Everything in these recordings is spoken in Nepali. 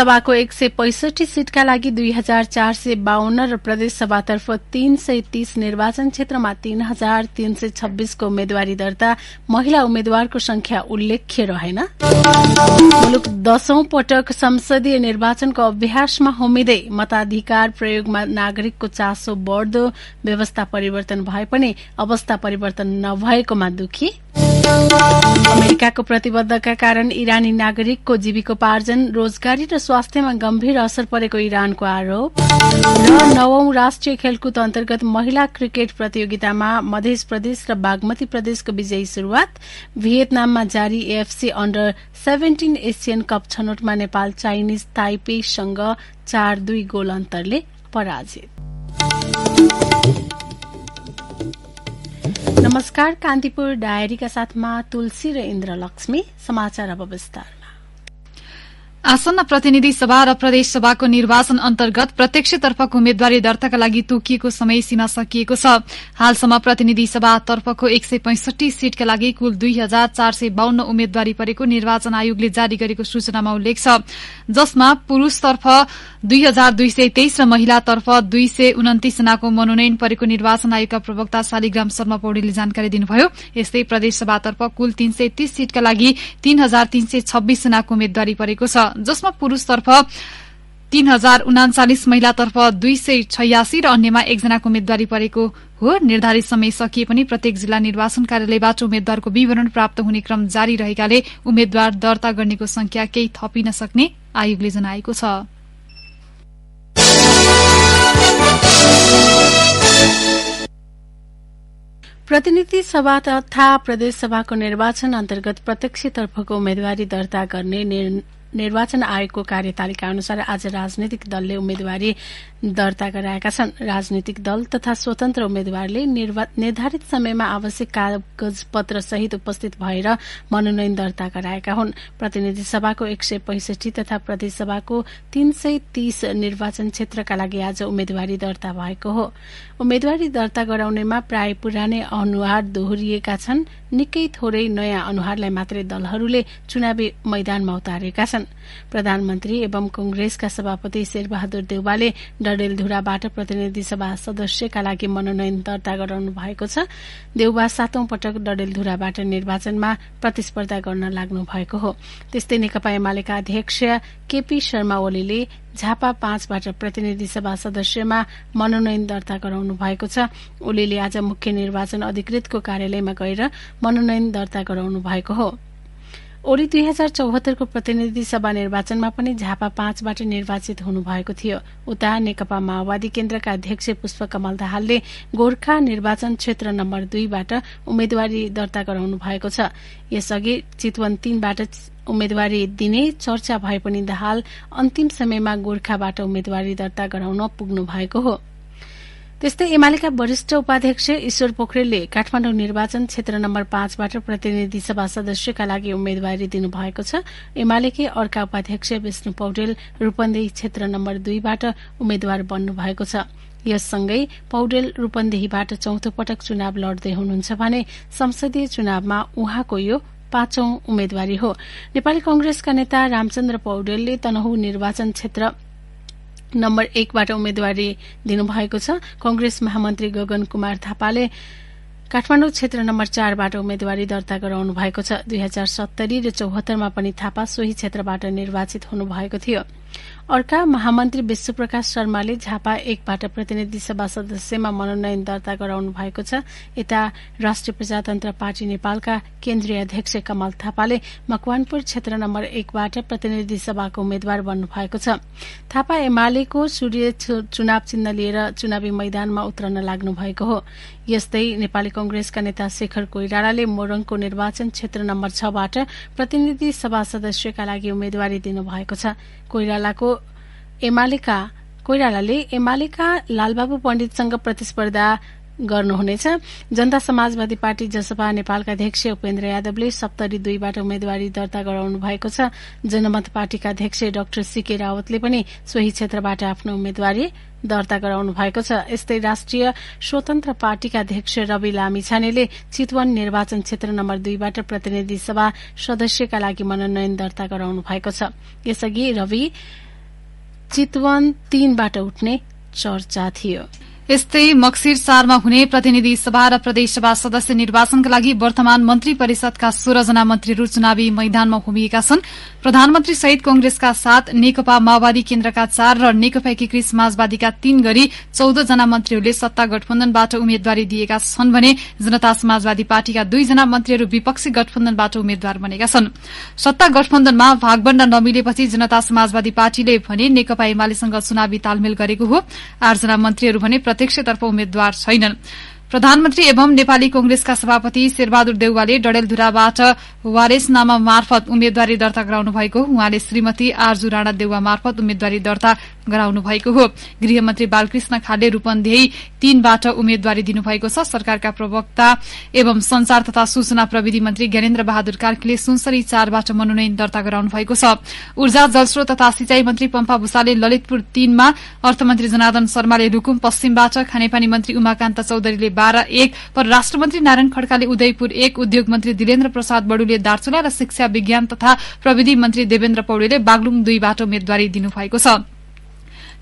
सभाको 165 सीटका लागि 2452 र प्रदेश सभातर्फ 330 निर्वाचन क्षेत्रमा 3326 को उम्मेद्वारी दर्ता महिला उम्मेद्वारको संख्या उल्लेख्य रहेन। मुलुक 10औं पटक संसदीय निर्वाचनको अभ्यासमा होमिँदै मताधिकार प्रयोगमा नागरिकको चासो बढ्दो, व्यवस्था परिवर्तन भए पनि अवस्था परिवर्तन नभएकोमा दुखी। अमेरिकाको प्रतिबद्धका कारण इरानी नागरिकको जीविकोपार्जन, रोजगारी र स्वास्थ्यमा गम्भीर असर परेको इरानको आरोप। र 9औं राष्ट्रिय खेलकुद अन्तर्गत महिला क्रिकेट प्रतियोगितामा मध्य प्रदेश र बागमती प्रदेशको विजयी शुरूआत। भियतनाममा जारी एएफसी अन्डर 17 एशियन कप छनौटमा नेपाल चाइनिज ताइपेसँग 4-2 गोल अन्तरले पराजित। नमस्कार, कान्तिपुर डायरीका साथमा तुलसी र इन्द्रलक्ष्मी। समाचार अब विस्तारमा। आसन्न प्रतिनिधि सभा र प्रदेश सभाको निर्वाचन अन्तर्गत प्रत्यक्षतर्फको उम्मेद्वारी दर्ताका लागि तोकिएको समय सीमा सकिएको छ। हालसम्म प्रतिनिधि सभातर्फको 165 सीटका लागि कुल 2452 उम्मेद्वारी परेको निर्वाचन आयोगले जारी गरेको सूचनामा उल्लेख छ, जसमा पुरूषतर्फ 2223 र महिलातर्फ 229 जनाको मनोनयन परेको निर्वाचन आयोगका प्रवक्ता शालिग्राम शर्मा पौडेलले जानकारी दिनुभयो। यस्तै प्रदेश सभातर्फ कुल 330 सीटका लागि 3326 जनाको उम्मेद्वारी परेको छ, जसमा पुरूषतर्फ 3039, महिलातर्फ 286 र अन्यमा एकजनाको उम्मेद्वारी परेको हो। निर्धारित समय सकिए पनि प्रत्येक जिल्ला निर्वाचन कार्यालयबाट उम्मेद्वारको विवरण प्राप्त हुने क्रम जारी रहेकाले उम्मेद्वार दर्ता गर्नेको संख्या केही थपिन सक्ने आयोगले जनाएको छ। प्रतिनिधि सभा तथा प्रदेश सभाको निर्वाचन अन्तर्गत प्रत्यक्षतर्फको उम्मेद्वारी दर्ता गर्ने निर्वाचन आयोगको कार्यतालिका अनुसार आज राजनीतिक दलले उम्मेद्वारी दर्ता गराएका छन्। राजनीतिक दल तथा स्वतन्त्र उम्मेद्वारले निर्धारित समयमा आवश्यक कागजपत्र सहित उपस्थित भएर मनोनयन दर्ता गराएका हुन्। प्रतिनिधि सभाको 165 तथा प्रदेश सभाको 330 निर्वाचन क्षेत्रका लागि आज उम्मेद्वारी दर्ता भएको हो। उम्मेद्वारी दर्ता गराउनेमा प्राय पुरानै अनुहार दोहोरिएका छन्। निकै थोरै नयाँ अनुहारलाई मात्रै दलहरूले चुनावी मैदानमा उतारेका छन्। प्रधानमन्त्री एवं कंग्रेसका सभापति शेरबहादुर देउवाले डडेलधुराबाट प्रतिनिधि सभा सदस्यका लागि मनोनयन दर्ता गराउनु भएको छ। देउवा 7औं पटक डडेलधुराबाट निर्वाचनमा प्रतिस्पर्धा गर्न लाग्नु भएको हो। त्यस्तै नेकपा एमालेका अध्यक्ष केपी शर्मा ओलीले झापा 5 बाट प्रतिनिधि सभा सदस्यमा मनोनयन दर्ता गराउनु भएको छ। ओलीले आज मुख्य निर्वाचन अधिकृतको कार्यालयमा गएर मनोनयन दर्ता गराउनु भएको हो। ओली 2074 को प्रतिनिधि सभा निर्वाचनमा पनि झापा 5 बाट निर्वाचित हुनुभएको थियो। उता नेकपा माओवादी केन्द्रका अध्यक्ष पुष्पकमल दाहालले गोर्खा निर्वाचन क्षेत्र नम्बर 2 बाट उम्मेद्वारी दर्ता गराउनु भएको छ। यसअघि चितवन 3 बाट उम्मेद्वारी दिने चर्चा भए पनि दाहाल अन्तिम समयमा गोर्खाबाट उम्मेद्वारी दर्ता गराउन पुग्नु भएको हो। त्यस्तै एमालेका वरिष्ठ उपाध्यक्ष ईश्वर पोखरेलले काठमाडौँ निर्वाचन क्षेत्र नम्बर 5 बाट प्रतिनिधि सभा सदस्यका लागि उम्मेद्वारी दिनुभएको छ। एमालेकै अर्का उपाध्यक्ष विष्णु पौडेल रूपन्देही क्षेत्र नम्बर 2 बाट उम्मेद्वार बन्नु भएको छ। यससँगै पौडेल रूपन्देहीबाट चौथो पटक चुनाव लड्दै हुनुहुन्छ भने संसदीय चुनावमा उहाँको यो 5औं उम्मेद्वारी हो। नेपाली कांग्रेसका नेता रामचन्द्र पौडेलले तनहुँ निर्वाचन क्षेत्र नम्बर 1 बाट उम्मेद्वारी दिनुभएको छ। कांग्रेस महामन्त्री गगन कुमार थापाले काठमाडौँ क्षेत्र नम्बर 4 बाट उम्मेद्वारी दर्ता गराउनु भएको छ। 2070 र 74 मा पनि थापा सोही क्षेत्रबाट निर्वाचित हुनुभएको थियो। अर्का महामन्त्री विश्वप्रकाश शर्माले झापा 1 बाट प्रतिनिधि सभा सदस्यमा मनोनयन दर्ता गराउनु भएको छ। यता राष्ट्रिय प्रजातन्त्र पार्टी नेपालका केन्द्रीय अध्यक्ष कमल थापाले मकवानपुर क्षेत्र नम्बर 1 बाट प्रतिनिधि सभाको उम्मेद्वार बन्नु भएको छ। थापा एमालेको सूर्य चुनाव चिन्ह लिएर चुनावी मैदानमा उत्रन लाग्नु भएको हो। यस्तै नेपाली कांग्रेसका नेता शेखर कोइरालाले मोरङको निर्वाचन क्षेत्र नम्बर 6 बाट प्रतिनिधि सभा सदस्यका लागि उम्मेद्वारी दिनुभएको छ। कोइरालाले एमालेका लालबाबु पण्डितसँग प्रतिस्पर्धा गर्नुहुनेछ। जनता समाजवादी पार्टी जसपा नेपालका अध्यक्ष उपेन्द्र यादवले सप्तरी 2 बाट उम्मेद्वारी दर्ता गराउनु भएको छ। जनमत पार्टीका अध्यक्ष डाक्टर सीके रावतले पनि सोही क्षेत्रबाट आफ्नो उम्मेद्वारी दर्ता गराउनु भएको छ। यस्तै राष्ट्रिय स्वतन्त्र पार्टीका अध्यक्ष रवि लामिछानेले चितवन निर्वाचन क्षेत्र नम्बर 2 बाट प्रतिनिधि सभा सदस्यका लागि मनोनयन दर्ता गराउनु भएको छ। यसअघि रवि चितवन 3बाट उठ्ने चर्चा थियो। यस्तै मक्सिर 4 मा हुने प्रतिनिधि सभा र प्रदेशसभा सदस्य निर्वाचनका लागि वर्तमान मन्त्री परिषदका 16 जना मन्त्रीहरू चुनावी मैदानमा उभिएका छन्। प्रधानमन्त्री सहित कांग्रेसका 7, नेकपा माओवादी केन्द्रका 4 र नेकपा एकीकृत समाजवादीका 3 गरी 14 जना मन्त्रीहरूले सत्ता गठबन्धनबाट उम्मेद्वारी दिएका छन् भने जनता समाजवादी पार्टीका 2 जना मन्त्रीहरू विपक्षी गठबन्धनबाट उम्मेद्वार बनेका छन्। सत्ता गठबन्धनमा भागबण्डा नमिलेपछि जनता समाजवादी पार्टीले भने नेकपा एमालेसँग चुनावी तालमेल गरेको हो। 8 जना मन्त्रीहरू भने प्रत्यक्षतर्फ उम्मेद्वार छैनन्। प्रधानमन्त्री एवं नेपाली कांग्रेसका सभापति शेरबहादुर देउवाले डडेलधुराबाट वारेसनामा मार्फत उम्मेद्वारी दर्ता गराउनु भएको हो। उहाँले श्रीमती आरजु राणा देउवा मार्फत उम्मेद्वारी दर्ता गराउनु भएको हो। गृहमन्त्री बालकृष्ण खाले रूपन्देही 3बाट उम्मेद्वारी दिनुभएको छ। सरकारका प्रवक्ता एवं संचार तथा सूचना प्रविधि मन्त्री ज्ञानेन्द्र बहादुर कार्कीले सुनसरी 4बाट मनोनयन दर्ता गराउनु भएको छ। ऊर्जा जलस्रोत तथा सिंचाई मन्त्री पम्पा भूषालले ललितपुर 3मा, अर्थमन्त्री जनार्दन शर्माले रुकुम पश्चिमबाट, खानेपानी मन्त्री उमाकान्त चौधरीले 12-1, परराष्ट्र मन्त्री नारायण खड्काले उदयपुर 1, उद्योग मन्त्री दिलेन्द्र प्रसाद बडुले दार्चुला र शिक्षा विज्ञान तथा प्रविधि मन्त्री देवेन्द्र पौडेलले बागलुङ 2बाट उम्मेद्वारी दिनुभएको छ।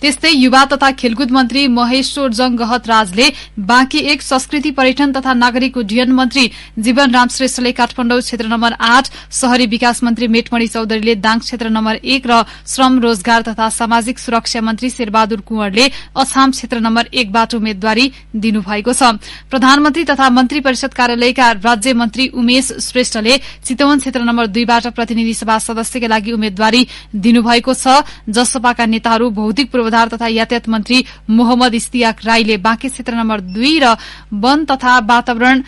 त्यस्तै युवा तथा खेलकुद मन्त्री महेश्वरजङ गहतराजले बाँकी 1, संस्कृति पर्यटन तथा नागरिक उड्डयन मन्त्री जीवनराम श्रेष्ठले काठमाडौँ क्षेत्र नम्बर 8, शहरी विकास मन्त्री मेटमणि चौधरीले दाङ क्षेत्र नम्बर 1 र श्रम रोजगार तथा सामाजिक सुरक्षा मन्त्री शेरबहादुर कुँवरले अछाम क्षेत्र नम्बर 1बाट उम्मेद्वारी दिनुभएको छ। प्रधानमन्त्री तथा मन्त्री परिषद कार्यालयका राज्य मन्त्री उमेश श्रेष्ठले चितवन क्षेत्र नम्बर 2बाट प्रतिनिधि सभा सदस्यका लागि उम्मेद्वारी दिनुभएको छ। जसपाका नेताहरू भौतिक पूर्वाधार तथा यातायात मन्त्री मोहम्मद इस्तियाक राईले बाँके क्षेत्र नम्बर 2 र वन तथा वातावरण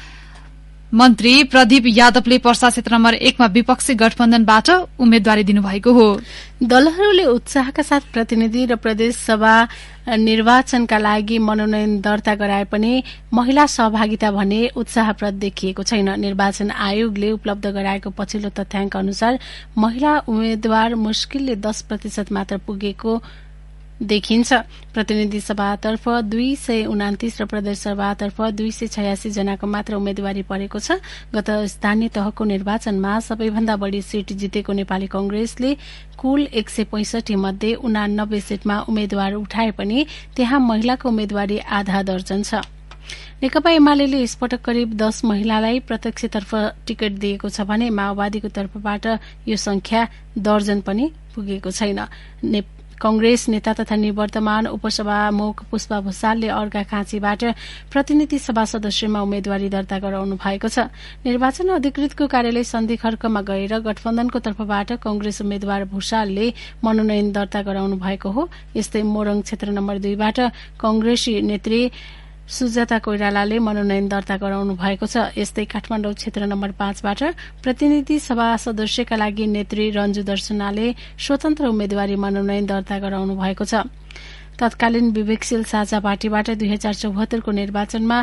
मन्त्री प्रदीप यादवले पर्सा क्षेत्र नम्बर 1मा विपक्षी गठबन्धनबाट उम्मेद्वारी दिनुभएको हो। दलहरूले उत्साहका साथ प्रतिनिधि र प्रदेश सभा निर्वाचनका लागि मनोनयन दर्ता गराए पनि महिला सहभागिता भने उत्साहप्रद देखिएको छैन। निर्वाचन आयोगले उपलब्ध गराएको पछिल्लो तथ्याङ्क अनुसार महिला उम्मेद्वार मुस्किलले 10% मात्र पुगेको देखिन्छ। प्रतिनिधि सभातर्फ 229 र प्रदेश सभातर्फ 286 जनाको मात्र उम्मेद्वारी परेको छ। गत स्थानीय तहको निर्वाचनमा सबैभन्दा बढ़ी सीट जितेको नेपाली कांग्रेसले कुल 165 मध्ये 89 सीटमा उम्मेद्वार उठाए पनि त्यहाँ महिलाको उम्मेद्वारी आधा दर्जन छ। नेकपा एमाले यसपटक करिब 10 महिलालाई प्रत्यक्षतर्फ टिकट दिएको छ भने माओवादीको तर्फबाट यो संख्या दर्जन पनि पुगेको छैन। कांग्रेस नेता तथा निवर्तमान उपसभामुख पुष्पा भूषालले अर्घाखाँचीबाट प्रतिनिधि सभा सदस्यमा उम्मेद्वारी दर्ता गराउनु भएको छ। निर्वाचन अधिकृतको कार्यालय सन्धि खर्कमा गएर गठबन्धनको तर्फबाट कांग्रेस उम्मेद्वार भूषालले मनोनयन दर्ता गराउनु भएको हो। यस्तै मोरङ क्षेत्र नम्बर 2बाट कांग्रेसी नेत्री सुजाता कोइरालाले मनोनयन दर्ता गराउनु भएको छ। यस्तै काठमाडौँ क्षेत्र नम्बर 5बाट प्रतिनिधि सभा सदस्यका लागि नेत्री रञ्जु दर्शनाले स्वतन्त्र उम्मेद्वारी मनोनयन दर्ता गराउनु भएको छ। तत्कालीन विवेकशील साझा पार्टीबाट 2074 को निर्वाचनमा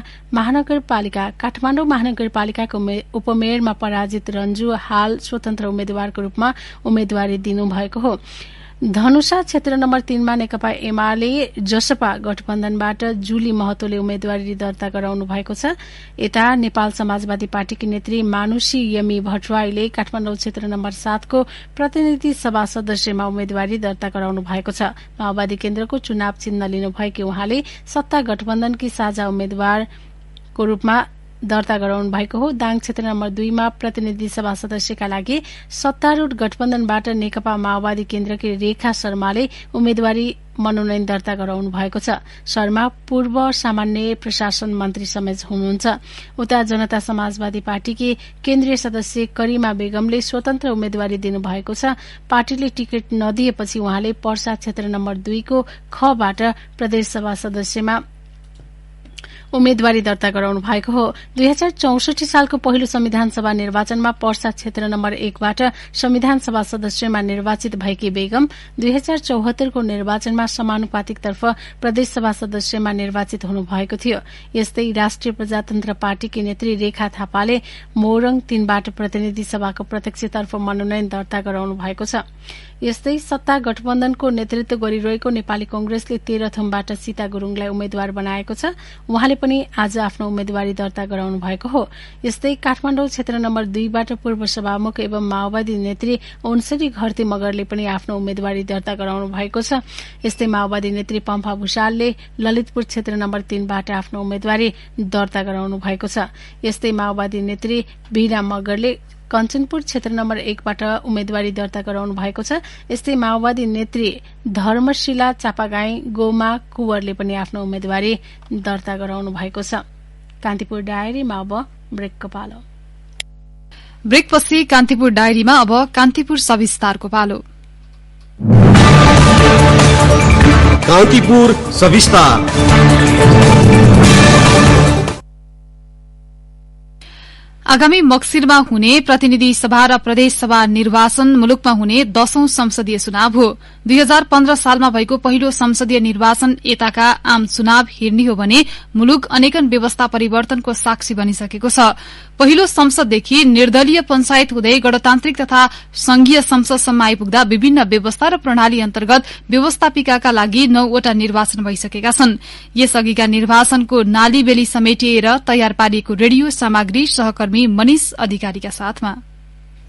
काठमाडौँ महानगरपालिकाको उपमेयरमा पराजित रञ्जु हाल स्वतन्त्र उम्मेद्वारको रूपमा उम्मेद्वारी दिनुभएको हो। धनुषा क्षेत्र नम्बर 3मा नेकपा एमाले जसपा गठबन्धनबाट जुली महतोले उम्मेद्वारी दर्ता गराउनु भएको छ। यता नेपाल समाजवादी पार्टीकी नेत्री मानुषी यमी भट्टराईले काठमाडौँ क्षेत्र नम्बर 7 को प्रतिनिधि सभा सदस्यमा उम्मेद्वारी दर्ता गराउनु भएको छ। माओवादी केन्द्रको चुनाव चिन्ह लिनुभएकी उहाँले सत्ता गठबन्धनकी साझा उम्मेद्वारको रूपमा दर्ता गराउनु भएको हो। दाङ क्षेत्र नम्बर 2 मा प्रतिनिधि सभा सदस्यका लागि सत्तारूढ़ गठबन्धनबाट नेकपा माओवादी केन्द्रकी रेखा शर्माले उम्मेद्वारी मनोनयन दर्ता गराउनु भएको छ। शर्मा पूर्व सामान्य प्रशासन मन्त्री समेत हुनुहुन्छ। उता जनता समाजवादी पार्टीकी केन्द्रीय सदस्य करिमा बेगमले स्वतन्त्र उम्मेद्वारी दिनुभएको छ। पार्टीले टिकट नदिएपछि उहाँले पर्सा क्षेत्र नम्बर 2 को खबाट प्रदेश सभा सदस्यमा उम्मेद्वारी दर्ता गराउनु भएको हो। 2064 सालको पहिलो संविधान सभा निर्वाचनमा पर्सा क्षेत्र नम्बर 1बाट संविधान सभा सदस्यमा निर्वाचित भएकी बेगम 2074 को निर्वाचनमा समानुपातिकतर्फ प्रदेश सभा सदस्यमा निर्वाचित हुनुभएको थियो। यस्तै राष्ट्रिय प्रजातन्त्र पार्टीकी नेत्री रेखा थापाले मोरङ 3बाट प्रतिनिधि सभाको प्रत्यक्षतर्फ मनोनयन दर्ता गराउनु भएको छ। यस्तै सत्ता गठबन्धनको नेतृत्व गरिरहेको नेपाली कांग्रेसले तेह्रथुमबाट सीता गुरूङलाई उम्मेद्वार बनाएको छ। उहाँले पनि आज आफ्नो उम्मेद्वारी दर्ता गराउनु भएको हो। यस्तै काठमाडौँ क्षेत्र नम्बर 2 बाट पूर्व सभामुख एवं माओवादी नेत्री ओन्सरी घरती मगरले पनि आफ्नो उम्मेद्वारी दर्ता गराउनु भएको छ। यस्तै माओवादी नेत्री पम्फा भूषालले ललितपुर क्षेत्र नम्बर 3 बाट आफ्नो उम्मेद्वारी दर्ता गराउनु भएको छ। यस्तै माओवादी नेत्री बीना मगरले कञ्चनपुर क्षेत्र नम्बर 1 बाट उम्मेद्वारी दर्ता गराउनु भएको छ। यस्तै माओवादी नेत्री धर्मशिला चापागाई गोमा कुवरले पनि आफ्नो उम्मेद्वारी दर्ता गराउनु भएको छ। कान्तिपुर डायरीमा अब ब्रेकको पालो। ब्रेकपछि कान्तिपुर डायरीमा अब कान्तिपुर सविस्तारको पालो। कान्तिपुर सविस्तार। आगामी मक्सिरमा हुने प्रतिनिधि सभा र प्रदेश सभा निर्वाचन मुलुकमा हुने 10औं संसदीय चुनाव हो। 2015 सालमा भएको पहिलो संसदीय निर्वाचन यताका आम चुनाव हेर्ने हो भने मुलुक अनेकन व्यवस्था परिवर्तनको साक्षी बनिसकेको छ। पहिलो संसददेखि निर्दलीय पञ्चायत हुँदै गणतान्त्रिक तथा संघीय संसदसम्म आइपुग्दा विभिन्न व्यवस्था र प्रणाली अन्तर्गत व्यवस्थापिकाका लागि 9 वटा निर्वाचन भइसकेका छन्। यसअघिका निर्वाचनको नालीबेली समेटिएर तयार पारिएको रेडियो सामग्री सहकर्मी मनिष अधिकारीका साथमा।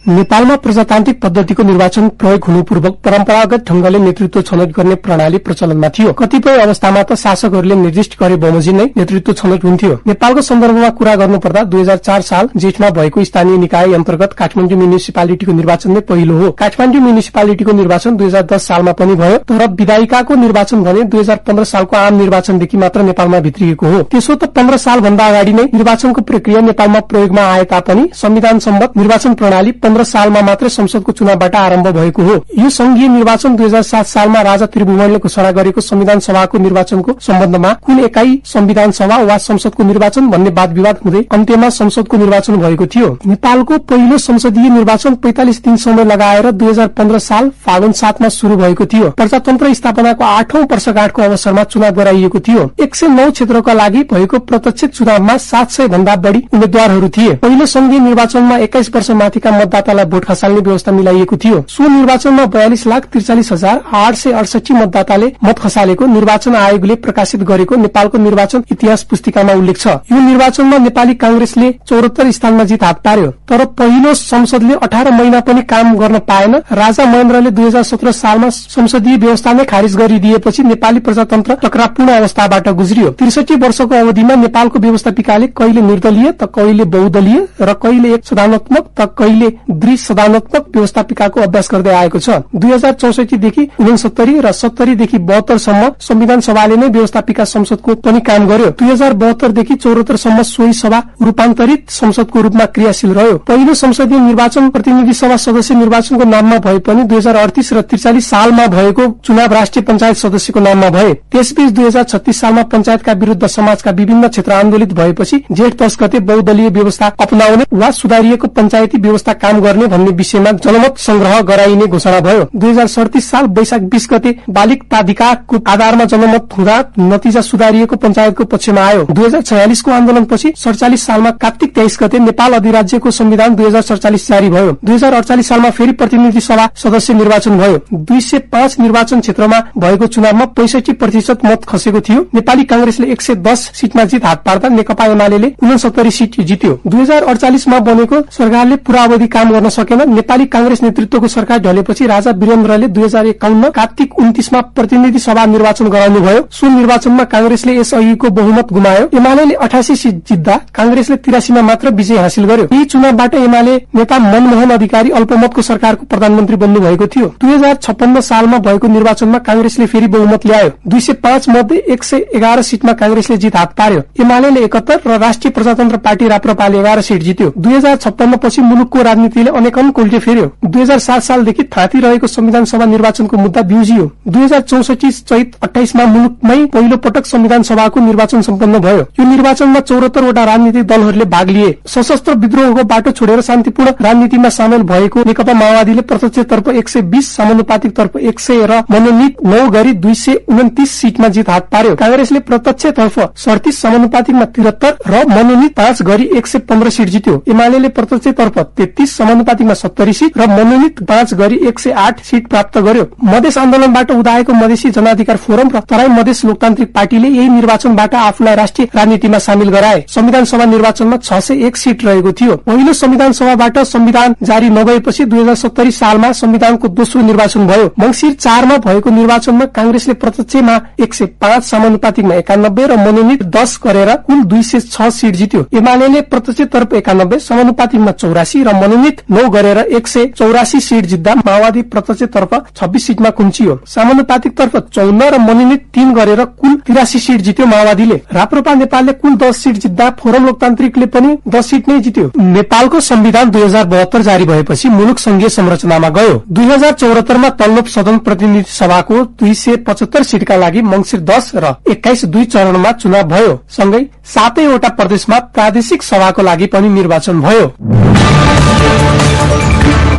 नेपालमा प्रजातान्त्रिक पद्धतिको निर्वाचन प्रयोग हुनुपूर्वक परम्परागत ढंगले नेतृत्व छनौट गर्ने प्रणाली प्रचलनमा थियो। कतिपय अवस्थामा त शासकहरूले निर्दिष्ट गरे बमोजिम नै नेतृत्व छनौट हुन्थ्यो। नेपालको सन्दर्भमा कुरा गर्नुपर्दा 2004 साल जेठमा भएको स्थानीय निकाय अन्तर्गत काठमाडौँ म्युनिसिपालिटीको निर्वाचन नै पहिलो हो। काठमाडौँ म्युनिसिपालिटीको निर्वाचन 2010 सालमा पनि भयो, तर विधायिकाको निर्वाचन भने 2015 सालको आम निर्वाचनदेखि मात्र नेपालमा भित्रिएको हो। त्यसो त 15 साल भन्दा अगाडि नै निर्वाचनको प्रक्रिया नेपालमा प्रयोगमा आए तापनि संविधान सम्मत निर्वाचन प्रणाली 15 सालमा मात्र संसदको चुनावबाट आरम्भ भएको हो। यो संघीय निर्वाचन 2007 सालमा राजा त्रिभुवनले घोषणा गरेको संविधान सभाको निर्वाचनको सम्बन्धमा कुन एकाई संविधान सभा वा संसदको निर्वाचन भन्ने वाद विवाद हुँदै अन्त्यमा संसदको निर्वाचन भएको थियो। नेपालको पहिलो संसदीय निर्वाचन 45 दिन समय लगाएर 2015 साल फागुन 7 मा शुरू भएको थियो। प्रजातन्त्र स्थापनाको 8औं वर्षगाँठको अवसरमा चुनाव गराइएको थियो। 109 क्षेत्रका लागि भएको प्रत्यक्ष चुनावमा 700 भन्दा बढ़ी उम्मेद्वारहरू थिए। पहिलो संघीय निर्वाचनमा 21 वर्ष माथिका मतदातालाई भोट खसाल्ने व्यवस्था मिलाइएको थियो। सो निर्वाचनमा 42,43,868 मतदाताले मत खसालेको निर्वाचन आयोगले प्रकाशित गरेको नेपालको निर्वाचन इतिहास पुस्तिकामा उल्लेख छ। यो निर्वाचनमा नेपाली कांग्रेसले 74 स्थानमा जित हात पार्यो, तर पहिलो संसदले 18 महिना पनि काम गर्न पाएन। राजा महेन्द्रले 2017 सालमा संसदीय व्यवस्था नै खारिज गरिदिएपछि नेपाली प्रजातन्त्र टकरावपूर्ण अवस्थाबाट गुज्रियो। 63 वर्षको अवधिमा नेपालको व्यवस्थापिकाले कहिले निर्दलीय त कहिले बहुदलीय र कहिले एक सदात्मक त कहिले द्विसदात्मक व्यवस्थापिकाको अभ्यास गर्दै आएको छ। 2064 देखि 69 र 70 देखि 72 सम्म संविधान सभाले नै व्यवस्थापिका संसदको पनि काम गर्यो। 2072 देखि 74 सम्म सोही सभा रूपान्तरित संसदको रूपमा क्रियाशील रह्यो। पहिलो संसदीय निर्वाचन प्रतिनिधि सभा सदस्य निर्वाचनको नाममा भए पनि 2038 र 43 सालमा भएको चुनाव राष्ट्रिय पञ्चायत सदस्यको नाममा भए। त्यसबीच 2036 सालमा पञ्चायतका विरुद्ध समाजका विभिन्न क्षेत्र आन्दोलित भएपछि जेठ 10 गते बहुदलीय व्यवस्था अपनाउने वा सुधारिएको पञ्चायती व्यवस्था काम गर्ने भन्ने विषयमा जनमत संग्रह गराइने घोषणा भयो। 2037 साल वैशाख 20 गते बालिक प्राधिकारको आधारमा जनमत हुँदा नतिजा सुधारिएको पञ्चायतको पक्षमा आयो। 2046 को आन्दोलनपछि 47 सालमा कार्तिक 23 गते नेपाल अधिराज्यको संविधान 2047 जारी भयो। 2048 सालमा फेरि प्रतिनिधि सभा सदस्य निर्वाचन भयो। 205 निर्वाचन क्षेत्रमा भएको चुनावमा 65% मत खसेको थियो। नेपाली कांग्रेसले 110 सीटमा जित हात पार्दा नेकपा एमाले 69 सीट जित्यो। 2048 मा बनेको सरकारले पूरा अवधि काम गर्न सकेन। नेपाली कांग्रेस नेतृत्वको सरकार ढलेपछि राजा वीरेन्द्रले 2051 कार्तिक 29 मा प्रतिनिधि सभा निर्वाचन गराउनु भयो। सो निर्वाचनमा कांग्रेसले यसअघिको बहुमत गुमायो। एमाले 88 सीट जित्दा कांग्रेसले 83 मा मात्र विजय हासिल गर्यो। यही चुनावबाट एमाले नेता मनमोहन अधिकारी अल्पमतको सरकारको प्रधानमन्त्री बन्नु भएको थियो। 2056 सालमा भएको निर्वाचनमा कांग्रेसले फेरि बहुमत ल्यायो। 205 मध्ये 111 सीटमा कांग्रेसले जित हात पार्यो। एमाले 71 र राष्ट्रिय प्रजातन्त्र पार्टी राप्रपाले 11 सीट जित्यो। 2056 पछि मुलुकको राजनीतिले अनेकन कोल्टे फेर्यो। 2007 सालदेखि थाती रहेको संविधान सभा निर्वाचनको मुद्दा बिउजियो। 2064 चैत 28 मा मुलुकमै पहिलो पटक संविधान सभाको निर्वाचन सम्पन्न भयो। यो निर्वाचनमा 74 वटा राजनीतिक दलहरूले भाग लिए। सशस्त्र विद्रोहको बाटो छोडेर शान्तिपूर्ण राजनीतिमा सामेल भएको नेकपा माओवादीले प्रत्यक्षतर्फ 120, समानुपातिक तर्फ 100 र मनोनित 9 गरी 229 सीटमा जित हात पार्यो। कांग्रेसले प्रत्यक्षतर्फ 37, समानुपातिकमा 73 र मनोनित 5 गरी 115 सीट जित्यो। एमाले प्रत्यक्षतर्फ 33, समानुपातिकमा 70 सीट र मनोनित 5 गरी 108 सीट प्राप्त गर्यो। मधेस आन्दोलनबाट उदाएको मधेसी जनअधिकार फोरम र तराई मधेस लोकतान्त्रिक पार्टीले यही निर्वाचनबाट आफूलाई राष्ट्रिय राजनीतिमा सामेल गराए। संविधान सभा निर्वाचनमा 601 सीट रहेको थियो। पहिलो संविधान सभाबाट संविधान जारी नभएपछि 2070 सालमा संविधानको दोस्रो निर्वाचन भयो। मंसिर 4 मा भएको निर्वाचनमा कांग्रेसले प्रत्यक्षमा 105, समानुपातिकमा 91 र मनोनित 10 गरेर कुल 206 सीट जित्यो। एमाले प्रत्यक्षतर्फ 91, समानुपातिकमा 84 र मनोनित 9 गरेर 184 सीट जित्दा माओवादी प्रत्यक्षतर्फ 26 सीटमा कुम्चियो। समानुपातिक तर्फ 54 र मनोनित 3 गरेर कुल 83 सीट जित्यो माओवादीले। राप्रपा नेपालले कुल 10 सीट जित्दा फोरम लोकतान्त्रिकले पनि 10 सीट नै जित्यो। नेपालको संविधान 2072 जारी भएपछि मुलुक संघीय संरचनामा गयो। 2074 मा तल्लो सदन प्रतिनिधि सभाको 275 सीटका लागि मंसिर 10 र 21 दुई चरणमा चुनाव भयो। सँगै 7 वटा प्रदेशमा प्रादेशिक सभाको लागि पनि निर्वाचन भयो।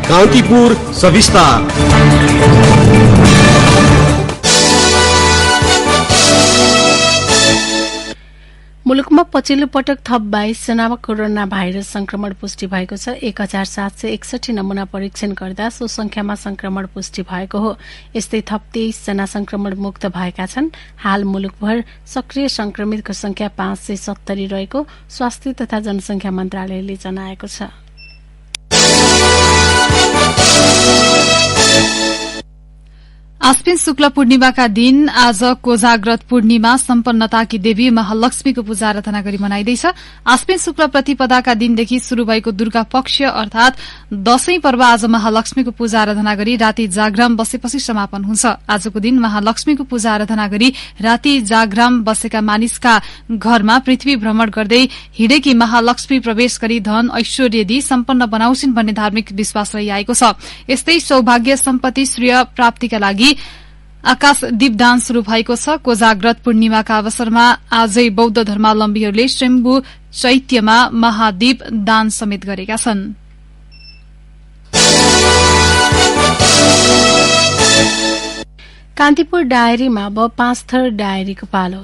कान्तिपुर सविस्तार। मुलुकमा पछिल्लो पटक थप 22 जनामा कोरोना भाइरस संक्रमण पुष्टि भएको छ। 1761 नमूना परीक्षण गर्दा सो संख्यामा संक्रमण पुष्टि भएको हो। यस्तै थप 23 जना संक्रमण मुक्त भएका छन्। हाल मुलुकभर सक्रिय संक्रमितको संख्या 570 रहेको स्वास्थ्य तथा जनसंख्या मन्त्रालयले जनाएको छ। आश्विन शुक्ल पूर्णिमाका दिन आज कोजाग्रत पूर्णिमा सम्पन्नताकी देवी महालक्ष्मीको पूजा आराधना गरी मनाइँदैछ। आश्विन शुक्ल प्रतिपदाका दिनदेखि शुरू भएको दुर्गा पक्ष अर्थात दशैं पर्व आज महालक्ष्मीको पूजा आराधना गरी राति जागराम बसेपछि समापन हुन्छ। आजको दिन महालक्ष्मीको पूजा आराधना गरी राति जागराम बसेका मानिसका घरमा पृथ्वी भ्रमण गर्दै हिँडेकी महालक्ष्मी प्रवेश गरी धन ऐश्वर्य दिई सम्पन्न बनाउँछिन् भन्ने धार्मिक विश्वास रहिआएको छ। यस्तै सौभाग्य सम्पत्ति श्रेय प्राप्तिका लागि आकाश दीपदान शुरू भएको छ। कोजाग्रत पूर्णिमाका अवसरमा आजै बौद्ध धर्मावलम्बीहरूले स्वयम्भू चैत्यमा महादीप दान समेत गरेका छन्। कान्तिपुर डायरीमा अब 5 थर डायरीको पालो।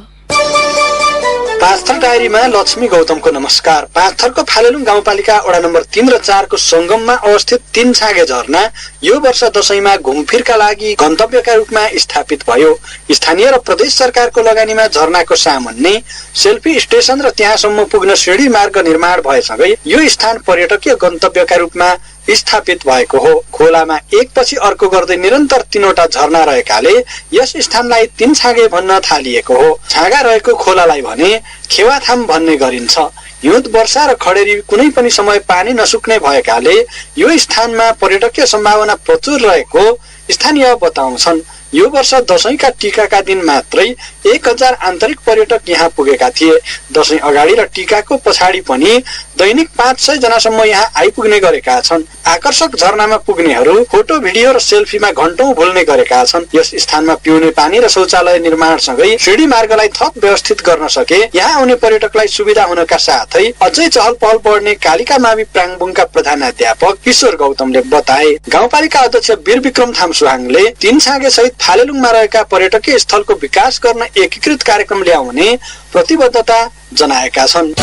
पाँचथर डायरीमा लक्ष्मी गौतमको नमस्कार। पाँचथरको फालेलुङ गाउँपालिका वडा नम्बर 3 र 4 को संगममा अवस्थित 3 छागे झरना यो वर्ष दशैंमा घुमफिरका लागि गन्तव्यका रूपमा स्थापित भयो। स्थानीय र प्रदेश सरकारको लगानीमा झरनाको सामुन्ने सेल्फी स्टेशन र त्यहाँसम्म पुग्न सिडी मार्ग निर्माण भएसँगै यो स्थान पर्यटकीय गन्तव्यका रूपमा स्थापित भएको हो। खोलामा एकपछि अर्को गर्दै निरन्तर 3वटा झरना रहेकाले यस स्थानलाई 3 छागे भन्न थालिएको हो। छागा रहेको खोलालाई भने खेवाथाम भन्ने गरिन्छ। हिउँद वर्षा र खडेरी कुनै पनि समय पानी नसुक्ने भएकाले यो स्थानमा पर्यटकीय सम्भावना प्रचुर रहेको स्थानीय बताउँछन्। यो वर्ष दशैंका टीकाका दिन मात्रै 1000 आन्तरिक पर्यटक यहाँ पुगेका थिए। दशैं अगाडि र टीकाको पछाडि पनि दैनिक 500 जनासम्म यहाँ आइपुग्ने गरेका छन्। आकर्षक झरनामा पुग्नेहरू फोटो भिडियो र सेल्फीमा घण्टौं भुल्ने गरेका छन्। यस स्थानमा पिउने पानी र शौचालय निर्माणसँगै सिडी मार्गलाई थप व्यवस्थित गर्न सके यहाँ आउने पर्यटकलाई सुविधा हुनका साथै अझै चहल पहल बढ्ने कालिका मावि प्राङबुङका प्रधानाध्यापक किशोर गौतमले बताए। गाउँपालिका अध्यक्ष वीर विक्रम थामसुहाङले 3 छागे सहित फालेलुङमा रहेका पर्यटकीय स्थलको विकास गर्न एकीकृत कार्यक्रम ल्याउने प्रतिबद्धता जनाएका छन्।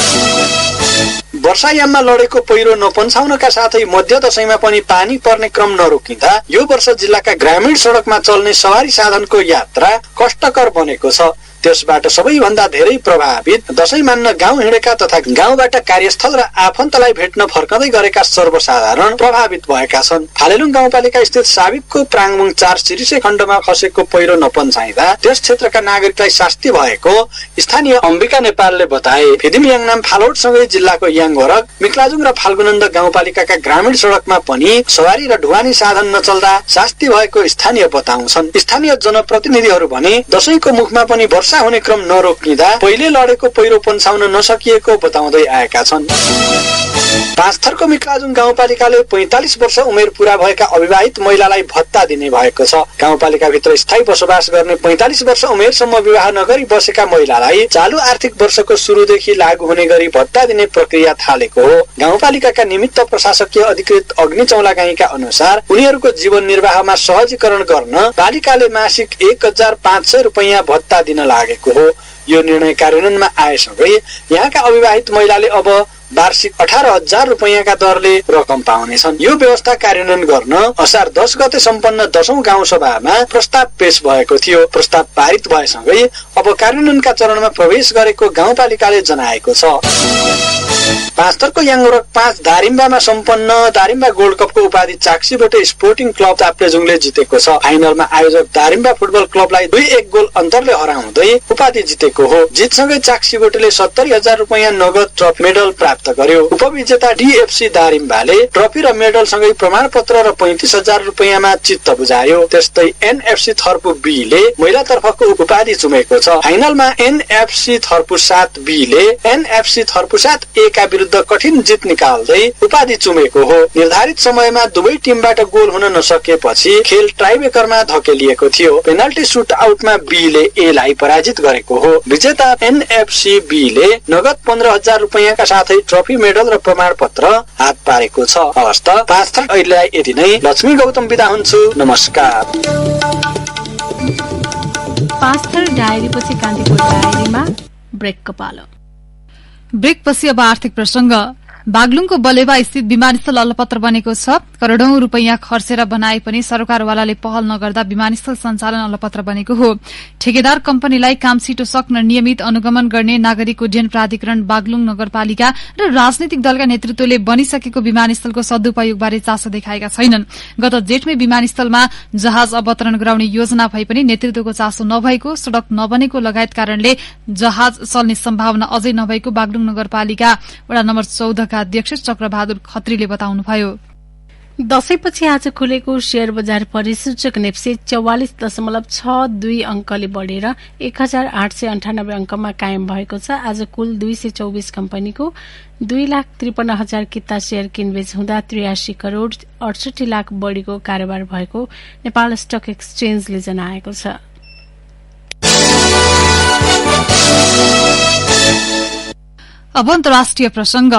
वर्षायाममा लडेको पहिरो नपन्साउनका साथै मध्य दशैंमा पनि पानी पर्ने क्रम नरोकिँदा यो वर्ष जिल्लाका ग्रामीण सडकमा चल्ने सवारी साधनको यात्रा कष्टकर बनेको छ। त्यसबाट सबैभन्दा धेरै प्रभावित दशैं मान्न गाउँ हिँडेका तथा गाउँबाट कार्यस्थल र आफन्तलाई भेट्न फर्कदै गरेका सर्वसाधारण प्रभावित भएका छन्। फालेलुङ गाउँपालिका स्थित साबिकको प्राङबुङ 4 सिरिसे खण्डमा खसेको पहिरो नपन्साइदा त्यस क्षेत्रका नागरिकलाई शास्ति भएको स्थानीय अम्बिका नेपालले बताए। फिदिम याङनाम फालोटसँगै जिल्लाको याङवरक मिक्लाजुङ र फाल्गुनन्द गाउँपालिकाका ग्रामीण सडकमा पनि सवारी र ढुवानी साधन नचल्दा शास्ति भएको स्थानीय बताउँछन्। स्थानीय जनप्रतिनिधिहरू भने दशैंको मुखमा पनि वर्षा हुने क्रम नरोकिँदा पहिले लडेको पहिरो पन्साउन नसकिएको बताउँदै आएका छन्। पाँचथरको मिक्लाजुङ गाउँपालिकाले 45 वर्ष उमेर पूरा भएका अविवाहित महिलालाई भत्ता दिने भएको छ। गाउँपालिका भित्र स्थायी बसोबास गर्ने 45 वर्ष उमेरसम्म विवाह नगरी बसेका महिलालाई चालु आर्थिक वर्षको सुरुदेखि लागू हुने गरी भत्ता दिने प्रक्रिया थालेको हो। गाउँपालिकाका निमित्त प्रशासकीय अधिकृत अग्नि चौलागाईका अनुसार उनीहरूको जीवन निर्वाहमा सहजीकरण गर्न पालिकाले मासिक 1500 रुपैयाँ भत्ता दिन लागेको हो। यो निर्णय कार्यान्वयनमा आएसँगै यहाँका अविवाहित महिलाले अब वार्षिक 18,000 रुपैयाँका दरले रकम पाउनेछन्। यो व्यवस्था कार्यान्वयन गर्न असार 10 गते सम्पन्न 10औं गाउँसभामा प्रस्ताव पेश भएको थियो। प्रस्ताव पारित भएसँगै अब कार्यान्वयनका चरणमा प्रवेश गरेको गाउँपालिकाले जनाएको छ। पाँचथरको याङरोक 5 दारिम्बामा सम्पन्न दारिम्बा गोल्ड कपको उपाधि चाक्सीबोटे स्पोर्टिङ क्लब ताप्लेजुङले जितेको छ। फाइनलमा आयोजक दारिम्बा फुटबल क्लबलाई 2-1 गोल अन्तरले हराउँदै उपाधि जितेको हो। जितसँगै चाक्सीबोटेले 70,000 रुपैयाँ नगद ट्रफी मेडल प्राप्त गर्यो। उपविजेता डीएफसी दारिम्बाले ट्रफी र मेडलसँगै प्रमाणपत्र र 35,000 रुपैयाँमा चित्त बुझायो। त्यस्तै एनएफसी थर्पु बीले महिलातर्फको उपाधि चुमेको छ। फाइनलमा एनएफसी थर्पु 7 बीले एनएफसी थर्पु 7 ए का विरुद्ध कठिन जित निकाल्दै उपाधि चुमेको हो। निर्धारित समयमा दुवै टिमबाट गोल हुन नसकेपछि खेल टाइब्रेकरमा धकेलिएको थियो। पेनल्टी सुट आउटमा बीले ए लाई पराजित गरेको हो। विजेता एनएफसी बीले नगद 15,000 रुपैयाँका साथै ट्रफी मेडल र प्रमाणपत्र हात पारेको छ। हवस् त पाँचथर अहिलेलाई यति नै। लक्ष्मी गौतम बिदा हुन्छु। नमस्कार। पाँचथर डायरीपछि कान्तिपुर डायरीमा ब्रेकको पालो। ब्रेकपछि अब आर्थिक प्रसंग। बागलुङको बलेवा स्थित विमानस्थल अलपत्र बनेको छ। करोड़ौं रुपैयाँ खर्चेर बनाए पनि सरकारवालाले पहल नगर्दा विमानस्थल सञ्चालन अलपत्र बनेको हो। ठेकेदार कम्पनीलाई काम छिटो सक्न नियमित अनुगमन गर्ने नागरिक उड्डयन प्राधिकरण बागलुङ नगरपालिका र राजनीतिक दलका नेतृत्वले बनिसकेको विमानस्थलको सदुपयोगबारे चासो देखाएका छैनन्। गत जेठमै विमानस्थलमा जहाज अवतरण गराउने योजना भए पनि नेतृत्वको चासो नभएको, सड़क नबनेको लगायत कारणले जहाज चल्ने सम्भावना अझै नभएको बागलुङ नगरपालिका वडा नम्बर 14 अध्यक्ष चक्रबहादुर खत्रीले बताउनुभयो। दशैंपछि आज खुलेको शेयर बजार परिसूचक नेप्से 44.62 अंकले बढ़ेर 1,898 अंकमा कायम भएको छ। आज कुल 224 कम्पनीको 2,53,000 किता शेयर किनबेच हुँदा 83 करोड़ 68 लाख बढ़ीको कारोबार भएको नेपाल स्टक एक्सचेन्जले जनाएको छ। अब अन्तर्राष्ट्रिय प्रसंग।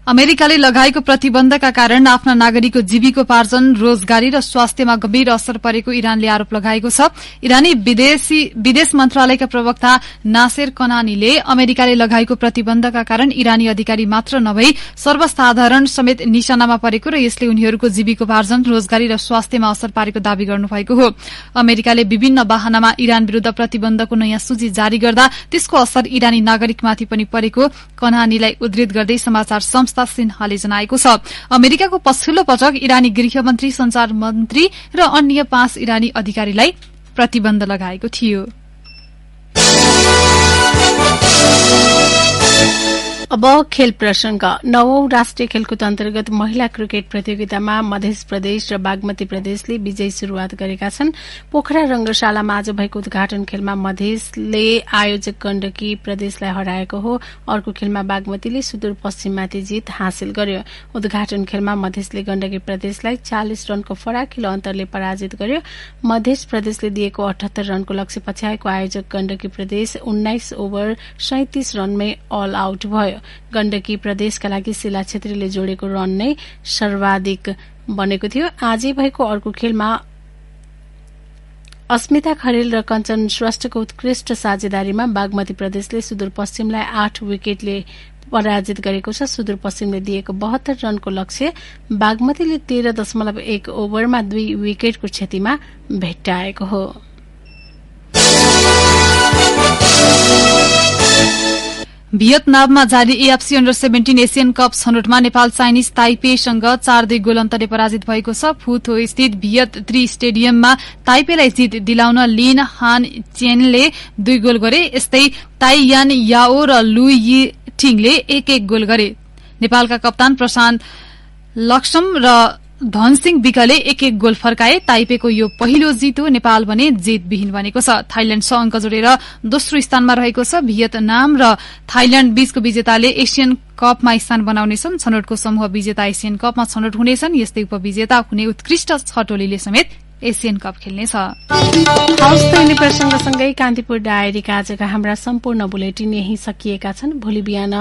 अमेरिकाले लगाएको प्रतिबन्धका कारण आफ्ना नागरिकको जीविकोपार्जन, रोजगारी र स्वास्थ्यमा गम्भीर असर परेको इरानले आरोप लगाएको छ। इरानी विदेश मन्त्रालयका प्रवक्ता नासेर कनानीले अमेरिकाले लगाएको प्रतिबन्धका कारण इरानी अधिकारी मात्र नभई सर्वसाधारण समेत निशानामा परेको र यसले उनीहरूको जीविकोपार्जन, रोजगारी र स्वास्थ्यमा असर पारेको दावी गर्नुभएको हो। अमेरिकाले विभिन्न बहानामा इरान विरूद्ध प्रतिबन्धको नयाँ सूची जारी गर्दा त्यसको असर इरानी नागरिकमाथि पनि परेको कनानीलाई उद्धृत गर्दै समाचार संस्था सिन्हाले जनाएको छ। अमेरिकाको पछिल्लो पटक इरानी गृहमन्त्री, संचार मन्त्री र अन्य 5 इरानी अधिकारीलाई प्रतिबन्ध लगाएको थियो। अब खेल प्रसंग। 9औं राष्ट्रिय खेलकुद अन्तर्गत महिला क्रिकेट प्रतियोगितामा मध्य प्रदेश र बागमती प्रदेशले विजयी शुरूआत गरेका छन्। पोखरा रंगशालामा आज भएको उद्घाटन खेलमा मधेसले आयोजक गण्डकी प्रदेशलाई हराएको हो। अर्को खेलमा बागमतीले सुदूरपश्चिममाथि जित हासिल गर्यो। उद्घाटन खेलमा मधेसले गण्डकी प्रदेशलाई 40 रनको फराकिलो अन्तरले पराजित गर्यो। मध्य प्रदेशले दिएको 78 रनको लक्ष्य पछ्याएको आयोजक गण्डकी प्रदेश 19 ओभर 37 रनमै अल आउट भयो। गण्डकी प्रदेशका लागि शिला छेत्रीले जोडेको रन नै सर्वाधिक बनेको थियो। आजै भएको अर्को खेलमा अस्मिता खरेल र कञ्चन श्रेष्ठको उत्कृष्ट साझेदारीमा बागमती प्रदेशले सुदूरपश्चिमलाई 8 विकेटले पराजित गरेको छ। सुदूरपश्चिमले दिएको 72 रनको लक्ष्य बागमतीले 13.1 ओभरमा 2 विकेटको क्षतिमा भेट्टाएको हो। भियतनाममा जारी एएफसी अन्डर 17 एशियन कप छनौटमा नेपाल चाइनिज ताइपेसँग 4-2 गोल अन्तरले पराजित भएको छ। फुथो स्थित भियत 3 स्टेडियममा ताइपेलाई जित दिलाउन लिन हान चेनले 2 गोल गरे। यस्तै ताइयान याओ र लु यिटिङले 1-1 गोल गरे। नेपालका कप्तान प्रशान्त लक्ष्म र धनसिंह विकले 1-1 गोल फर्काए। ताइपेको यो पहिलो जित हो। नेपाल भने जितविहीन बनेको छ। थाइल्याण्ड 6 अंक जोडेर दोस्रो स्थानमा रहेको छ। भियतनाम र थाइल्याण्ड बीचको विजेताले एशियन कपमा स्थान बनाउनेछन्। छनौटको समूह विजेता एशियन कपमा छनौट हुनेछन्। यस्तै उपविजेता हुने उत्कृष्ट 6 टोलीले समेत एशियन कप खेल्नेछ। हवस् त यिनी प्रसंगसँगै कान्तिपुर डायरीका आजका हाम्रा सम्पूर्ण बुलेटिन यही सकिएका छन्। भोलि बिहान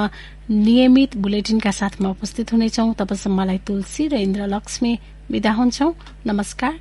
नियमित बुलेटिनका साथमा उपस्थित हुनेछौं। तबसम्मलाई तुलसी र इन्द्रलक्ष्मी बिदा हुन्छौं। नमस्कार।